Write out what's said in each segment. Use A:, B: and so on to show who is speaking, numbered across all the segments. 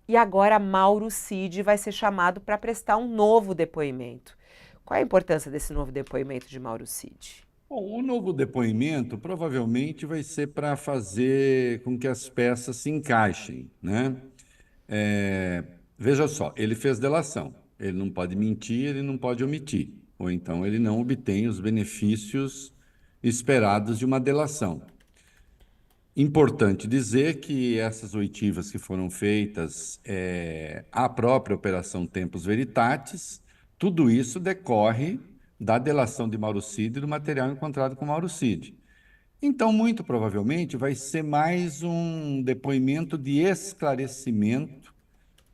A: e agora Mauro Cid vai ser chamado para prestar um novo depoimento. Qual é a importância desse novo depoimento de Mauro Cid?
B: Bom, o novo depoimento provavelmente vai ser para fazer com que as peças se encaixem, né? É, veja só, ele fez delação. Ele não pode mentir, ele não pode omitir. Ou então ele não obtém os benefícios esperados de uma delação. Importante dizer que essas oitivas que foram feitas, a própria Operação Tempus Veritatis, tudo isso decorre da delação de Mauro Cid e do material encontrado com Mauro Cid. Então, muito provavelmente, vai ser mais um depoimento de esclarecimento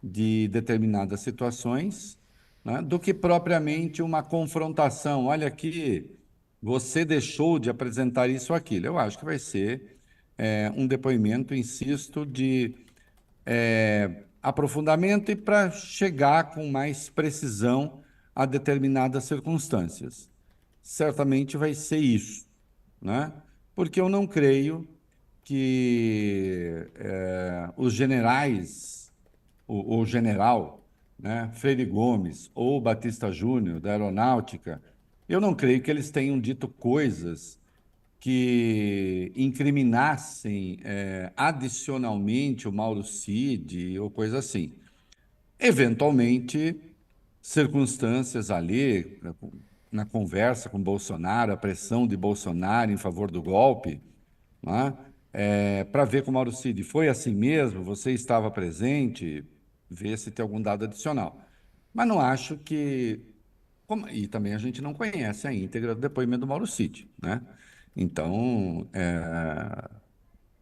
B: de determinadas situações, né, do que propriamente uma confrontação. Olha aqui, você deixou de apresentar isso ou aquilo. Eu acho que vai ser um depoimento, insisto, de aprofundamento e para chegar com mais precisão a determinadas circunstâncias. Certamente vai ser isso, né? Porque eu não creio que os generais, o general, né, Freire Gomes ou Batista Júnior, da Aeronáutica, eu não creio que eles tenham dito coisas que incriminassem adicionalmente o Mauro Cid ou coisa assim. Eventualmente, circunstâncias ali, na conversa com Bolsonaro, a pressão de Bolsonaro em favor do golpe, né? Para ver com o Mauro Cid, foi assim mesmo? Você estava presente? Ver se tem algum dado adicional. Mas não acho que. E também a gente não conhece a íntegra do depoimento do Mauro Cid, né? Então,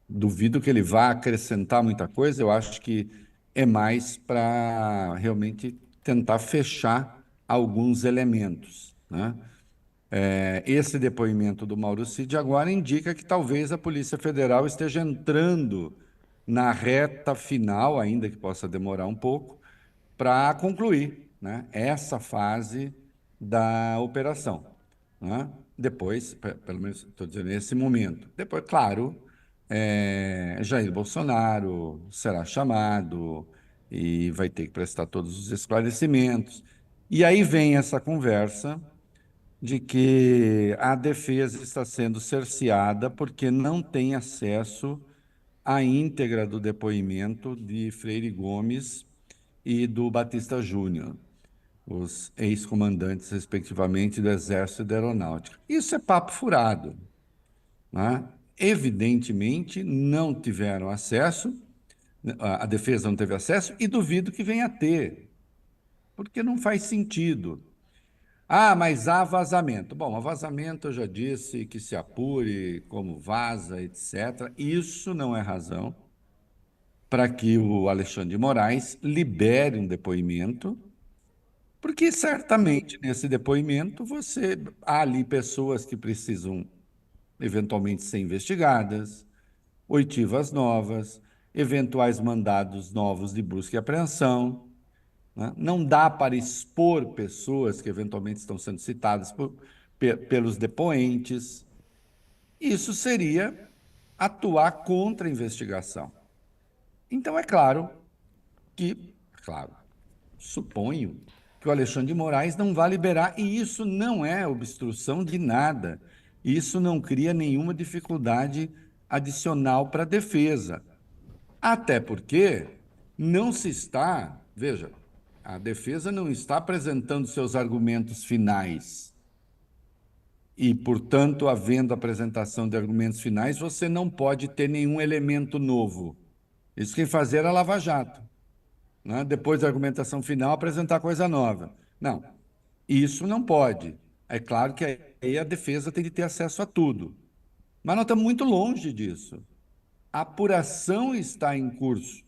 B: duvido que ele vá acrescentar muita coisa. Eu acho que é mais para realmente tentar fechar alguns elementos, né? Esse depoimento do Mauro Cid agora indica que talvez a Polícia Federal esteja entrando na reta final, ainda que possa demorar um pouco, para concluir, né, essa fase da operação, né? Depois, pelo menos estou dizendo nesse momento. Depois, claro, Jair Bolsonaro será chamado e vai ter que prestar todos os esclarecimentos. E aí vem essa conversa de que a defesa está sendo cerceada porque não tem acesso à íntegra do depoimento de Freire Gomes e do Batista Júnior, os ex-comandantes, respectivamente, do Exército e da Aeronáutica. Isso é papo furado, né? Evidentemente, não tiveram acesso, a defesa não teve acesso e duvido que venha a ter, porque não faz sentido. Ah, mas há vazamento. Bom, o vazamento eu já disse que se apure, como vaza, etc. Isso não é razão para que o Alexandre de Moraes libere um depoimento, porque certamente nesse depoimento há ali pessoas que precisam eventualmente ser investigadas, oitivas novas, eventuais mandados novos de busca e apreensão, né? Não dá para expor pessoas que eventualmente estão sendo citadas pelos depoentes. Isso seria atuar contra a investigação. Então, é claro, suponho que o Alexandre de Moraes não vai liberar, e isso não é obstrução de nada. Isso não cria nenhuma dificuldade adicional para a defesa. Até porque não se está, veja, a defesa não está apresentando seus argumentos finais. E, portanto, havendo apresentação de argumentos finais, você não pode ter nenhum elemento novo. Isso quem fazer é a Lava Jato, né? Depois da argumentação final, apresentar coisa nova. Não, isso não pode. É claro que aí a defesa tem de ter acesso a tudo. Mas nós estamos muito longe disso. A apuração está em curso.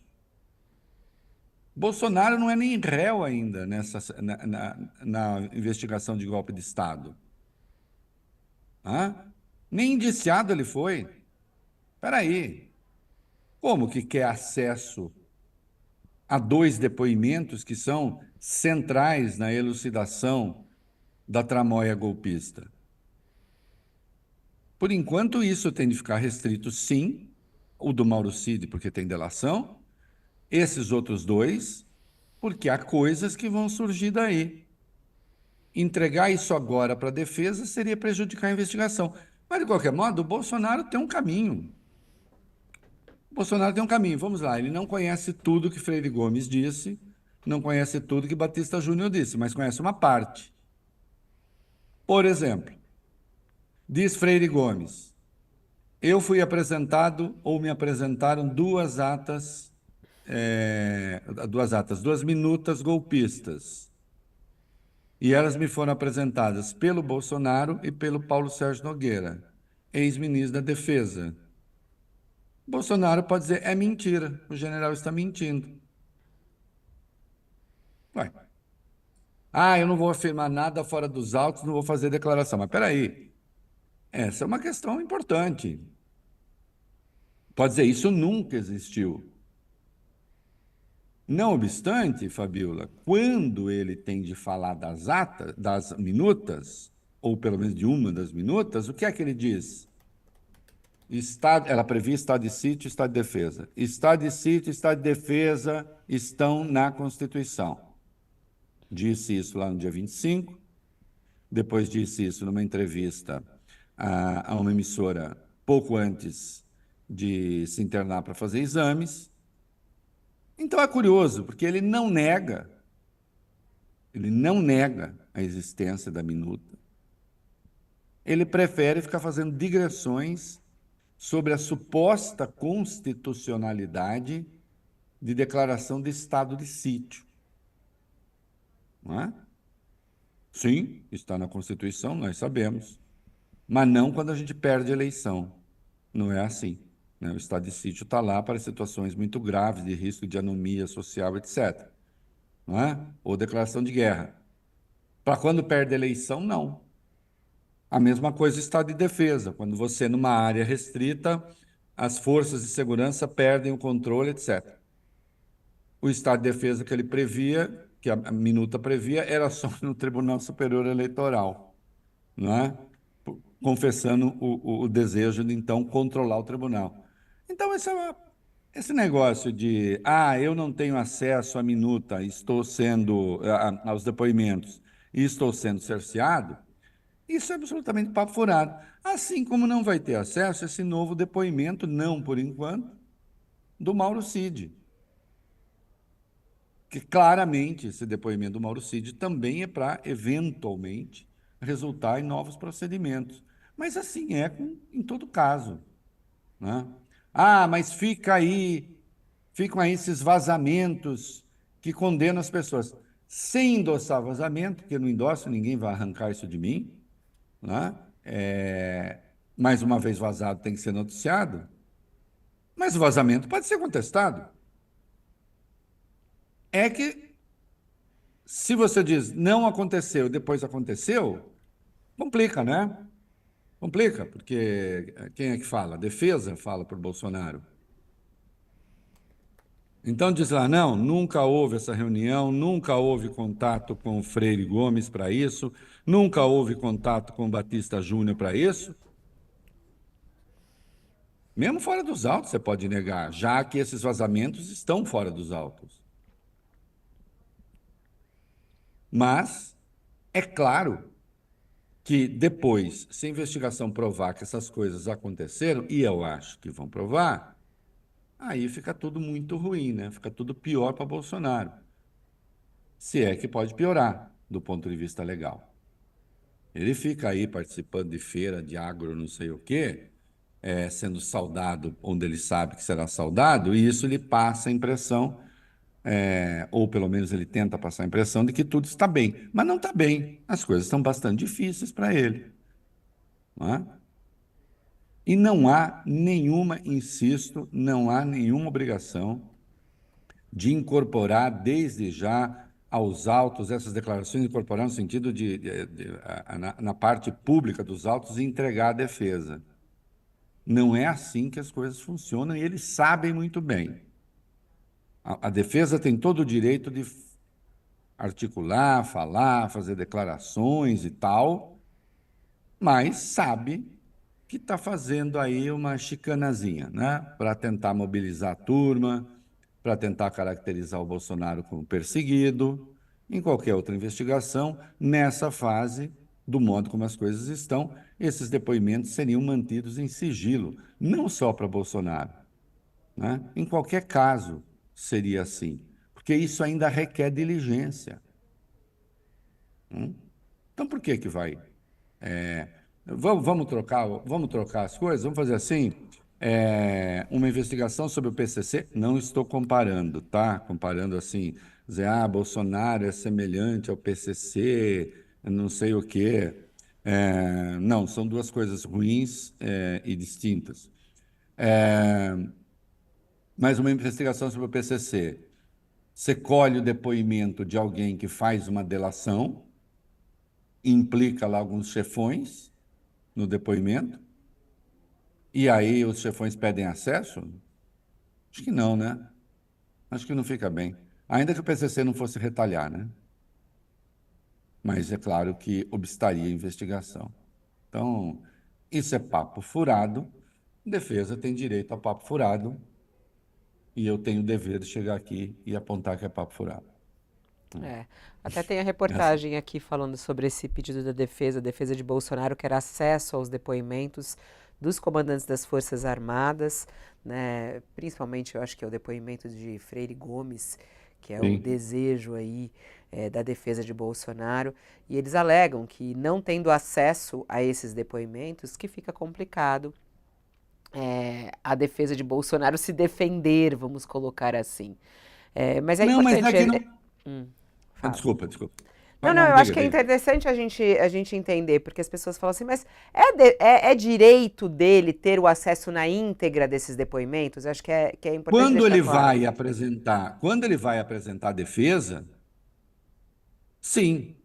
B: Bolsonaro não é nem réu ainda na investigação de golpe de Estado. Hã? Nem indiciado ele foi. Espera aí. Como que quer acesso a dois depoimentos que são centrais na elucidação da tramóia golpista? Por enquanto, isso tem de ficar restrito, sim, o do Mauro Cid, porque tem delação, Esses outros dois, porque há coisas que vão surgir daí. Entregar isso agora para a defesa seria prejudicar a investigação. Mas, de qualquer modo, o Bolsonaro tem um caminho. O Bolsonaro tem um caminho. Vamos lá, ele não conhece tudo que Freire Gomes disse, não conhece tudo que Batista Júnior disse, mas conhece uma parte. Por exemplo, diz Freire Gomes, eu fui apresentado ou me apresentaram duas minutas golpistas. E elas me foram apresentadas pelo Bolsonaro e pelo Paulo Sérgio Nogueira, ex-ministro da Defesa. Bolsonaro pode dizer, é mentira, o general está mentindo. Ué. Ah, eu não vou afirmar nada fora dos autos, não vou fazer declaração. Mas peraí, essa é uma questão importante. Pode dizer, isso nunca existiu. Não obstante, Fabiola, quando ele tem de falar das atas, das minutas, ou pelo menos de uma das minutas, o que é que ele diz? Ela previa estado de sítio e estado de defesa. Estado de sítio e estado de defesa estão na Constituição. Disse isso lá no dia 25, depois disse isso numa entrevista a uma emissora pouco antes de se internar para fazer exames. Então é curioso, porque ele não nega a existência da minuta. Ele prefere ficar fazendo digressões sobre a suposta constitucionalidade de declaração de estado de sítio. Não é? Sim, está na Constituição, nós sabemos, mas não quando a gente perde a eleição. Não é assim, né? O estado de sítio está lá para situações muito graves de risco de anomia social, etc. Não é? Ou declaração de guerra. Para quando perde a eleição, não. A mesma coisa estado de defesa. Quando você, numa área restrita, as forças de segurança perdem o controle, etc. O estado de defesa que ele previa, que a minuta previa, era só no Tribunal Superior Eleitoral, não é? Confessando o desejo de, então, controlar o tribunal. Então, esse negócio de, eu não tenho acesso à minuta, estou sendo, aos depoimentos, e estou sendo cerceado, isso é absolutamente papo furado. Assim como não vai ter acesso a esse novo depoimento, não por enquanto, do Mauro Cid. Que claramente esse depoimento do Mauro Cid também é para, eventualmente, resultar em novos procedimentos. Mas assim é em todo caso, né? Mas ficam aí esses vazamentos que condenam as pessoas. Sem endossar vazamento, porque eu não endosso, ninguém vai arrancar isso de mim, né? Mais uma vez vazado tem que ser noticiado, mas o vazamento pode ser contestado. É que, se você diz não aconteceu e depois aconteceu, complica, né? Complica, porque quem é que fala? A defesa fala por Bolsonaro. Então diz lá, não, nunca houve essa reunião, nunca houve contato com o Freire Gomes para isso, nunca houve contato com o Batista Júnior para isso. Mesmo fora dos autos você pode negar, já que esses vazamentos estão fora dos autos. Mas é claro que depois, se a investigação provar que essas coisas aconteceram, e eu acho que vão provar, aí fica tudo muito ruim, né? Fica tudo pior para Bolsonaro. Se é que pode piorar do ponto de vista legal. Ele fica aí participando de feira de agro, não sei o quê, sendo saudado onde ele sabe que será saudado, e isso lhe passa a impressão, ou pelo menos ele tenta passar a impressão de que tudo está bem. Mas não está bem. As coisas estão bastante difíceis para ele. Não é? E não há nenhuma, insisto, não há nenhuma obrigação de incorporar desde já aos autos essas declarações, incorporar no sentido na parte pública dos autos, e entregar à defesa. Não é assim que as coisas funcionam e eles sabem muito bem. A defesa tem todo o direito de articular, falar, fazer declarações e tal, mas sabe que está fazendo aí uma chicanazinha, né? Para tentar mobilizar a turma, para tentar caracterizar o Bolsonaro como perseguido, em qualquer outra investigação, nessa fase, do modo como as coisas estão, esses depoimentos seriam mantidos em sigilo, não só para Bolsonaro, né? Em qualquer caso seria assim, porque isso ainda requer diligência. Então, por que que vai? Vamos trocar as coisas? Vamos fazer assim? Uma investigação sobre o PCC, não estou comparando, tá? Comparando assim, dizer, Bolsonaro é semelhante ao PCC, não sei o quê. Não, são duas coisas ruins, e distintas. Mas uma investigação sobre o PCC, você colhe o depoimento de alguém que faz uma delação, implica lá alguns chefões no depoimento, e aí os chefões pedem acesso? Acho que não, né? Acho que não fica bem. Ainda que o PCC não fosse retalhar, né? Mas é claro que obstaria a investigação. Então, isso é papo furado. Defesa tem direito a papo furado e eu tenho o dever de chegar aqui e apontar que é papo furado.
A: É. Até tem a
B: É assim.
A: reportagem aqui falando sobre esse pedido da defesa, a defesa de Bolsonaro, que era acesso aos depoimentos dos comandantes das Forças Armadas, né? Principalmente, eu acho que é o depoimento de Freire Gomes, que é o
B: Sim.
A: desejo aí da defesa de Bolsonaro. E eles alegam que não tendo acesso a esses depoimentos, que fica complicado a defesa de Bolsonaro se defender, vamos colocar assim. Mas é
B: Não, mas
A: importante.
B: é que não.
A: Fala.
B: Desculpa, desculpa.
A: Não, não,
B: Não,
A: eu acho
B: diga,
A: que é
B: diga.
A: interessante a gente entender, porque as pessoas falam assim, mas é direito dele ter o acesso na íntegra desses depoimentos? Eu acho que é importante deixar claro.
B: Quando ele vai apresentar a defesa, sim,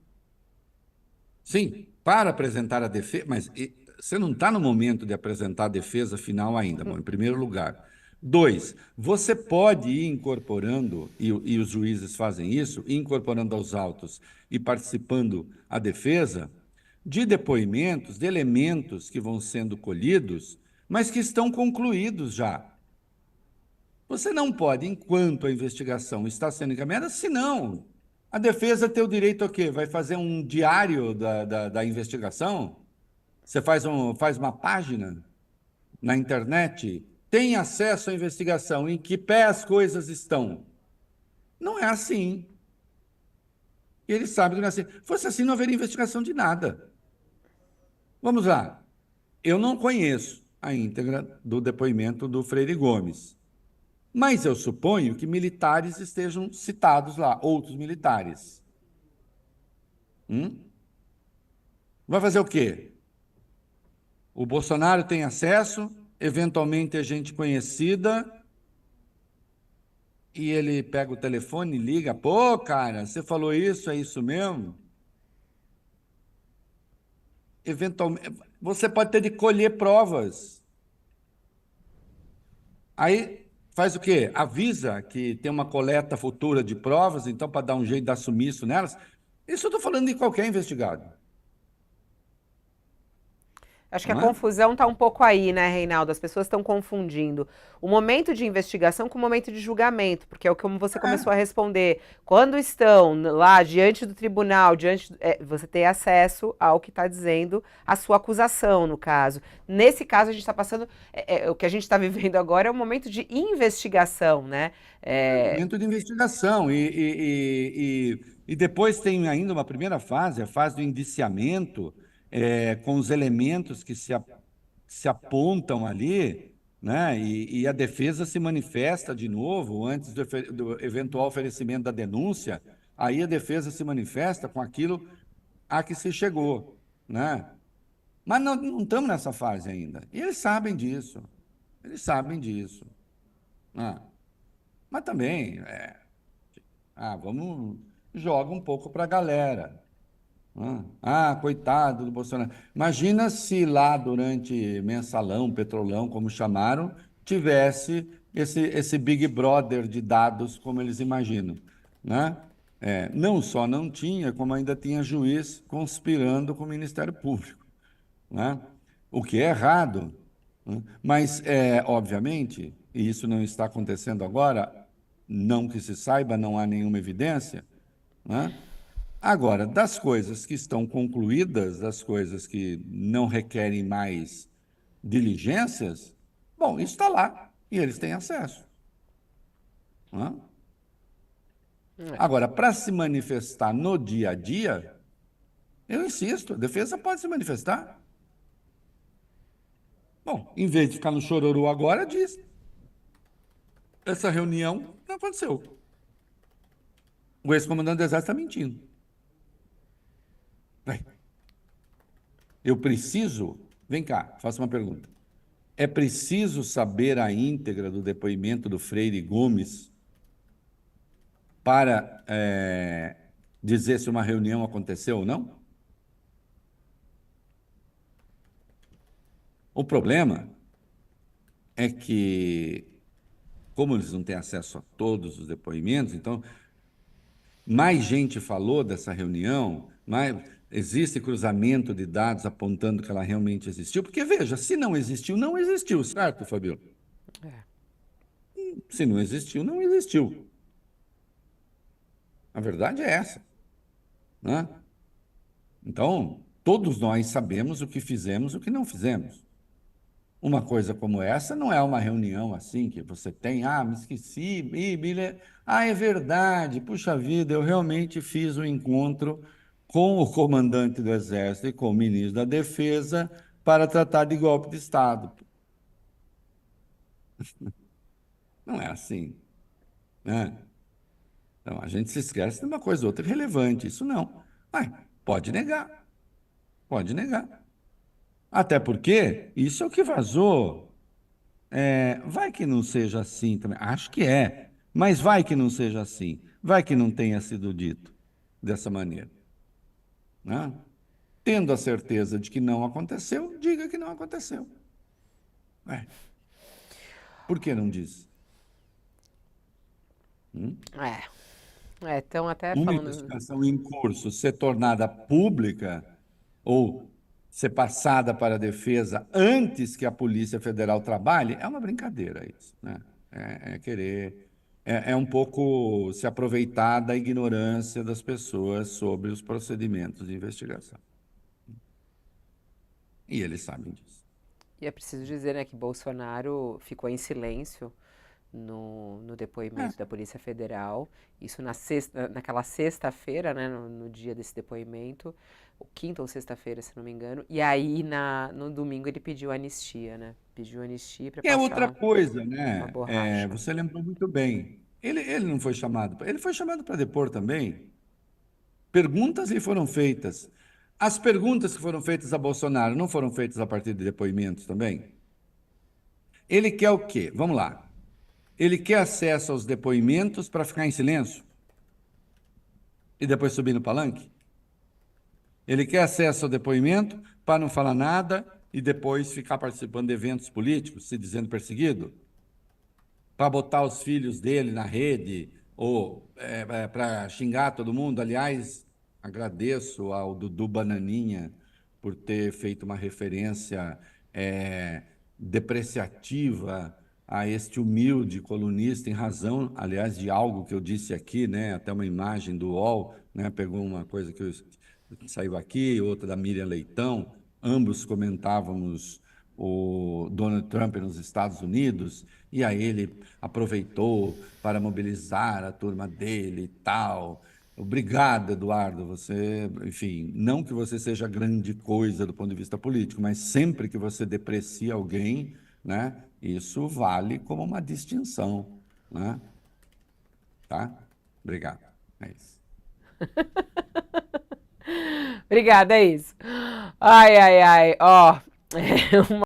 B: sim, para apresentar a defesa, mas você não está no momento de apresentar a defesa final ainda, bom, em primeiro lugar. Dois, você pode ir incorporando, e os juízes fazem isso, ir incorporando aos autos e participando a defesa de depoimentos, de elementos que vão sendo colhidos, mas que estão concluídos já. Você não pode, enquanto a investigação está sendo encaminhada, senão a defesa tem o direito a quê? Vai fazer um diário da investigação? Você faz uma página na internet? Tem acesso à investigação? Em que pé as coisas estão? Não é assim. E eles sabem que não é assim. Fosse assim, não haveria investigação de nada. Vamos lá. Eu não conheço a íntegra do depoimento do Freire Gomes. Mas eu suponho que militares estejam citados lá, outros militares. Hum? Vai fazer o quê? O Bolsonaro tem acesso, eventualmente é gente conhecida, e ele pega o telefone e liga: pô, cara, você falou isso, é isso mesmo? Eventualmente, você pode ter de colher provas. Aí faz o quê? Avisa que tem uma coleta futura de provas, então, para dar um jeito de dar sumiço nelas. Isso eu estou falando de qualquer investigado,
A: Acho que a
B: não é?
A: confusão está um pouco aí, né, Reinaldo? As pessoas estão confundindo o momento de investigação com o momento de julgamento, porque é o que você começou a
B: É.
A: responder. Quando estão lá diante do tribunal, você tem acesso ao que está dizendo a sua acusação, no caso. Nesse caso, a gente está passando. O que a gente está vivendo agora é um momento de investigação, né?
B: É
A: É,
B: momento de investigação. E depois tem ainda uma primeira fase, a fase do indiciamento, com os elementos que se apontam ali, né? E a defesa se manifesta de novo antes do eventual oferecimento da denúncia. Aí a defesa se manifesta com aquilo a que se chegou, né? Mas não estamos nessa fase ainda. E eles sabem disso. Eles sabem disso. Né? Mas também, vamos, joga um pouco para a galera. Né? Coitado do Bolsonaro. Imagina se lá durante mensalão, petrolão, como chamaram, tivesse esse Big Brother de dados, como eles imaginam, né? Não só não tinha, como ainda tinha juiz conspirando com o Ministério Público, né? O que é errado, né? Mas, obviamente, e isso não está acontecendo agora, não que se saiba, não há nenhuma evidência, né? Agora, das coisas que estão concluídas, das coisas que não requerem mais diligências, bom, isso está lá e eles têm acesso, né?
A: É.
B: Agora, para se manifestar no dia a dia, eu insisto, a defesa pode se manifestar. Bom, em vez de ficar no chororô agora, diz: essa reunião não aconteceu. O ex-comandante do Exército está mentindo. Bem, eu preciso. Vem cá, faço uma pergunta. É preciso saber a íntegra do depoimento do Freire Gomes para dizer se uma reunião aconteceu ou não? O problema é que, como eles não têm acesso a todos os depoimentos, então mais gente falou dessa reunião, existe cruzamento de dados apontando que ela realmente existiu, porque veja, se não existiu, não existiu, certo, Fabiola?
A: É.
B: Se não existiu, não existiu. A verdade é essa, né? Então, todos nós sabemos o que fizemos e o que não fizemos. Uma coisa como essa não é uma reunião assim que você tem, me esqueci, é verdade, puxa vida, eu realmente fiz um encontro com o comandante do Exército e com o ministro da Defesa para tratar de golpe de Estado. Não é assim, né? Então, a gente se esquece de uma coisa ou outra relevante, isso não. Mas pode negar, pode negar. Até porque isso é o que vazou. Vai que não seja assim também. Acho que é, mas vai que não seja assim. Vai que não tenha sido dito dessa maneira, né? Tendo a certeza de que não aconteceu, diga que não aconteceu. É, por que não diz?
A: Estão até
B: Uma
A: falando.
B: investigação em curso ser tornada pública ou ser passada para a defesa antes que a Polícia Federal trabalhe, é uma brincadeira isso, né? Querer, é um pouco se aproveitar da ignorância das pessoas sobre os procedimentos de investigação. E eles sabem disso.
A: E é preciso dizer, né, que Bolsonaro ficou em silêncio no depoimento da Polícia Federal. Isso naquela sexta-feira, né, no dia desse depoimento, ou quinta ou sexta-feira, se não me engano. E aí, no domingo, ele pediu anistia, né? Pediu anistia para
B: É outra
A: passar
B: coisa,
A: uma
B: né?
A: borracha.
B: Você lembrou muito bem. Ele não foi chamado, ele foi chamado para depor também. Perguntas lhe foram feitas. As perguntas que foram feitas a Bolsonaro não foram feitas a partir de depoimentos também? Ele quer o quê? Vamos lá. Ele quer acesso aos depoimentos para ficar em silêncio e depois subir no palanque? Ele quer acesso ao depoimento para não falar nada e depois ficar participando de eventos políticos, se dizendo perseguido? Para botar os filhos dele na rede ou para xingar todo mundo? Aliás, agradeço ao Dudu Bananinha por ter feito uma referência depreciativa a este humilde colunista, em razão, aliás, de algo que eu disse aqui, né? Até uma imagem do UOL, né? Pegou uma coisa que saiu aqui, outra da Miriam Leitão, ambos comentávamos o Donald Trump nos Estados Unidos, e aí ele aproveitou para mobilizar a turma dele e tal. Obrigado, Eduardo. Você, enfim, não que você seja grande coisa do ponto de vista político, mas sempre que você deprecia alguém, né, isso vale como uma distinção, né? Tá? Obrigado. É isso.
A: Obrigada, é isso. Ai, ai, ai. Ó,